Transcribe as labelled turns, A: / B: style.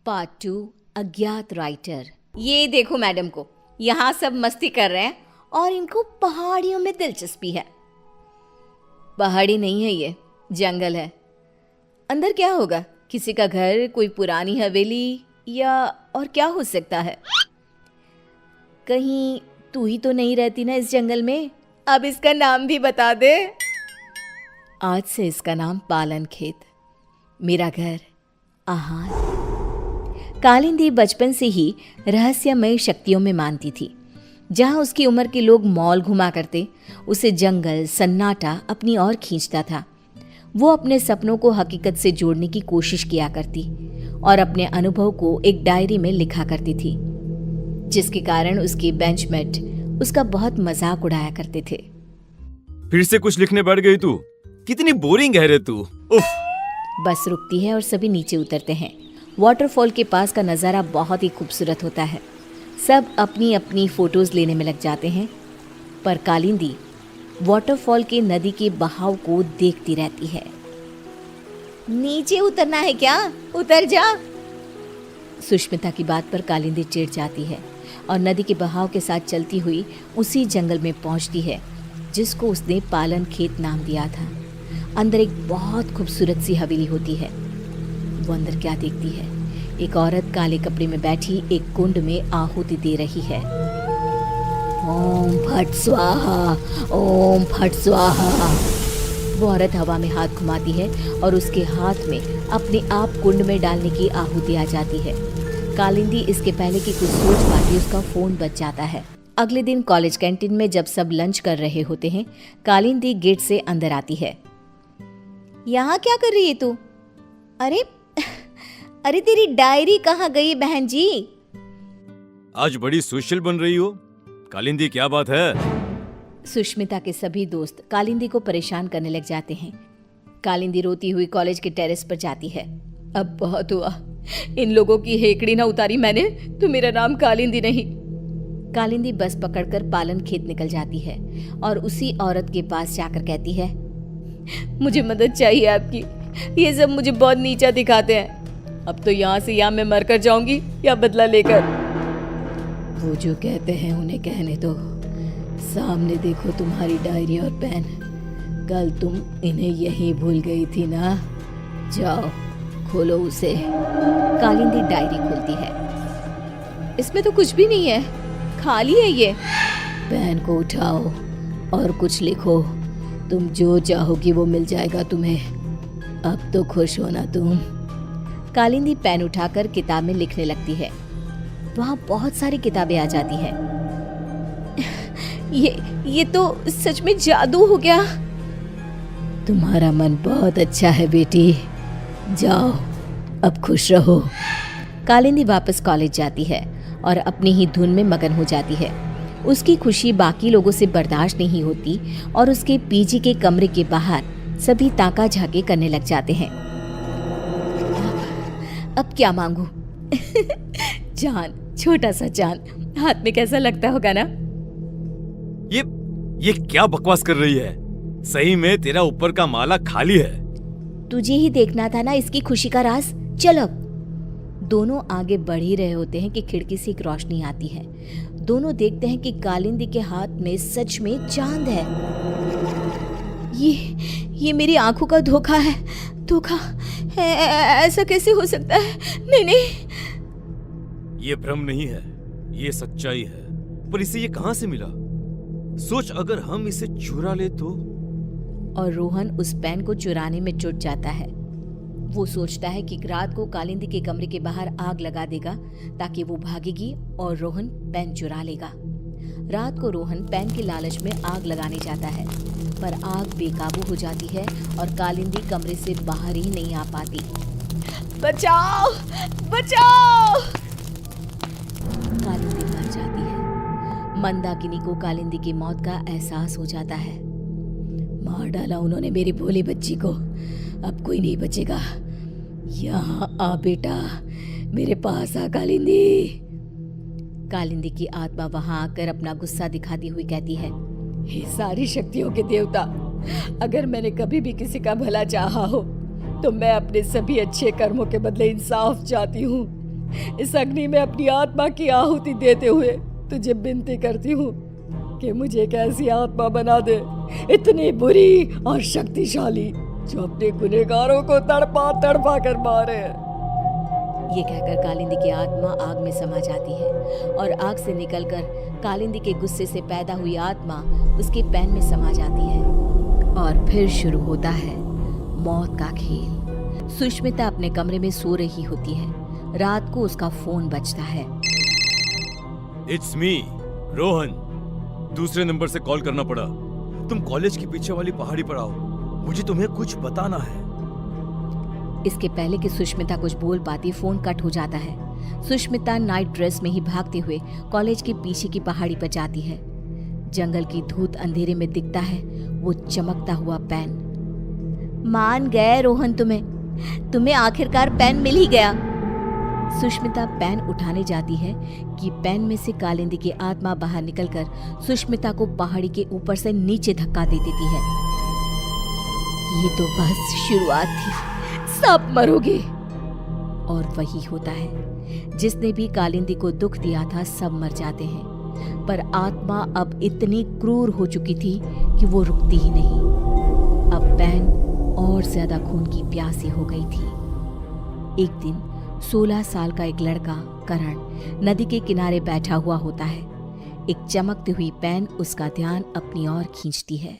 A: Part 2 अज्ञात writer. ये देखो मैडम को, यहाँ सब मस्ती कर रहे हैं और इनको पहाड़ियों में दिलचस्पी है। पहाड़ी नहीं है, ये जंगल है। अंदर क्या होगा? किसी का घर, कोई पुरानी हवेली, या और क्या हो सकता है? कहीं तू ही तो नहीं रहती ना इस जंगल में? अब इसका नाम भी बता दे। आज से इसका नाम पालन खेत, मेरा घर, आहार। कालिंदी बचपन से ही रहस्यमय शक्तियों में मानती थी। जहां उसकी उम्र के लोग मॉल घुमा करते, उसे जंगल सन्नाटा अपनी ओर खींचता था। वो अपने सपनों को हकीकत से जोड़ने की कोशिश किया करती और अपने अनुभव को एक डायरी में लिखा करती थी, जिसके कारण उसके बेंचमेट उसका बहुत मजाक उड़ाया करते थे।
B: फिर से कुछ लिखने बैठ गई तू? कितनी बोरिंग है रे तू। उफ।
A: बस रुकती है और सभी नीचे उतरते हैं। वाटरफॉल के पास का नज़ारा बहुत ही खूबसूरत होता है। सब अपनी अपनी फोटोज लेने में लग जाते हैं, पर कालिंदी वाटरफॉल के नदी के बहाव को देखती रहती है। नीचे उतरना है क्या? उतर जा। सुष्मिता की बात पर कालिंदी चिढ़ जाती है और नदी के बहाव के साथ चलती हुई उसी जंगल में पहुंचती है जिसको उसने पालन खेत नाम दिया था। अंदर एक बहुत खूबसूरत सी हवेली होती है। वो अंदर क्या देखती है? एक औरत काले कपड़े में बैठी एक कुंड में आहुति दे रही है। ओम फट स्वाहा, ओम फट स्वाहा। वो औरत हवा में हाथ घुमाती है और उसके हाथ में अपने आप कुंड में डालने की आहुति आ जाती है। कालिंदी इसके पहले कि कुछ सोच पाती उसका फोन बज जाता है। अगले दिन कॉलेज कैंटीन में जब सब लंच कर रहे होते हैं, कालिंदी गेट से अंदर आती है। यहाँ क्या कर रही है तू? अरे तेरी डायरी कहाँ गई बहन जी?
B: आज बड़ी सोशल बन रही हो कालिंदी, क्या बात है?
A: सुष्मिता के सभी दोस्त कालिंदी को परेशान करने लग जाते हैं। कालिंदी रोती हुई कॉलेज के टेरेस पर जाती है। अब बहुत हुआ, इन लोगों की हेकड़ी ना उतारी मैंने तो मेरा नाम कालिंदी नहीं। कालिंदी बस पकड़कर पालन खेत निकल जाती है और उसी औरत के पास जाकर कहती है, मुझे मदद चाहिए आपकी। ये सब मुझे बहुत नीचा दिखाते हैं। अब तो यहाँ से या मैं मरकर जाऊंगी या बदला लेकर। वो जो कहते हैं उन्हें कहने दो। सामने देखो तुम्हारी डायरी और पेन। कल तुम इन्हें यहीं भूल गई थी ना? जाओ खोलो उसे। कालिंदी डायरी खोलती है। इसमें तो कुछ भी नहीं है, खाली है ये। पेन को उठाओ और कुछ लिखो। तुम जो चाहोगी वो मिल जाएगा तुम्हें। अब तो खुश हो ना तुम? कालिंदी पेन उठाकर किताब में लिखने लगती है। वहाँ बहुत सारी किताबें आ जाती हैं। ये तो सच में जादू हो गया। तुम्हारा मन बहुत अच्छा है बेटी, जाओ अब खुश रहो। कालिंदी वापस कॉलेज जाती है और अपनी ही धुन में मगन हो जाती है। उसकी खुशी बाकी लोगों से बर्दाश्त नहीं होती और उसके पीजी के कमरे के बाहर सभी ताका झाके करने लग जाते हैं। अब क्या मांगू? चांद, छोटा सा चांद हाथ में कैसा लगता होगा ना?
B: ये क्या बकवास कर रही है? सही में तेरा ऊपर का माला खाली है।
A: तुझे ही देखना था ना इसकी खुशी का राज। चल अब। दोनों आगे बढ़ ही रहे होते हैं कि खिड़की से एक रोशनी आती है। दोनों देखते हैं कि कालिंदी के हाथ में सच में चांद है। ये मेरी आंखों का धोखा है। धोखा है, ऐसा कैसे हो सकता है? नहीं।
B: ये भ्रम नहीं है, ये सच्चाई है। पर इसे ये कहां से मिला? सोच, अगर हम इसे चुरा ले तो?
A: और रोहन उस पेन को चुराने में जुट जाता है। वो सोचता है कि रात को कालिंदी के कमरे के बाहर आग लगा देगा ताकि वो भागेगी और रोहन पेन चुरा लेगा। रात को रोहन पेन के लालच में आग लगाने जाता है, पर आग बेकाबू हो जाती है और कालिंदी कमरे से बाहर ही नहीं आ पाती। बचाओ, बचाओ! कालिंदी मर जाती है। मंदाकिनी को कालिंदी की मौत का एहसास हो जाता है। मार डाला उन्होंने मेरी भोली बच्ची को, अब कोई नहीं बचेगा। यहाँ आ बेटा, मेरे पास आ कालिंदी। कालिंदी की आत्मा वहां आकर अपना गुस्सा दिखाती हुई कहती है, हे सारी शक्तियों के देवता, अगर मैंने कभी भी किसी का भला चाहा हो तो मैं अपने सभी अच्छे कर्मों के बदले इंसाफ चाहती हूँ।
C: इस अग्नि में अपनी आत्मा की आहुति देते हुए तुझे विनती करती हूँ कि मुझे एक ऐसी आत्मा बना दे, इतनी बुरी और शक्तिशाली, जो अपने गुनहगारों को तड़पा तड़पा कर मारे।
A: ये कहकर कालिंदी की आत्मा आग में समा जाती है और आग से निकलकर कालिंदी के गुस्से से पैदा हुई आत्मा उसके पैन में समा जाती है और फिर शुरू होता है मौत का खेल। सुष्मिता अपने कमरे में सो रही होती है। रात को उसका फोन बजता है।
B: It's me, Rohan. दूसरे नंबर से कॉल करना पड़ा। तुम कॉलेज के पीछे वाली पहाड़ी पर आओ, मुझे तुम्हें कुछ बताना है।
A: इसके पहले कि सुष्मिता कुछ बोल पाती, फोन कट हो जाता है। सुष्मिता नाइट ड्रेस में ही भागते हुए कॉलेज के पीछे की पहाड़ी पर जाती है। जंगल की धूत अंधेरे में दिखता है वो चमकता हुआ पेन। मान गए रोहन, तुम्हें आखिरकार पेन मिल ही गया। सुष्मिता पेन उठाने जाती है कि पेन में से कालिंदी की आत्मा बाहर निकलकर सुष्मिता को पहाड़ी के ऊपर से नीचे धक्का दे देती है। ये तो बस शुरुआत थी, सब मरोगे। और वही होता है, जिसने भी कालिंदी को दुख दिया था सब मर जाते हैं। पर आत्मा अब इतनी क्रूर हो चुकी थी कि वो रुकती ही नहीं। अब पेन और ज्यादा खून की प्यासी हो गई थी। एक दिन 16 साल का एक लड़का करण नदी के किनारे बैठा हुआ होता है। एक चमकती हुई पेन उसका ध्यान अपनी ओर खींचती है।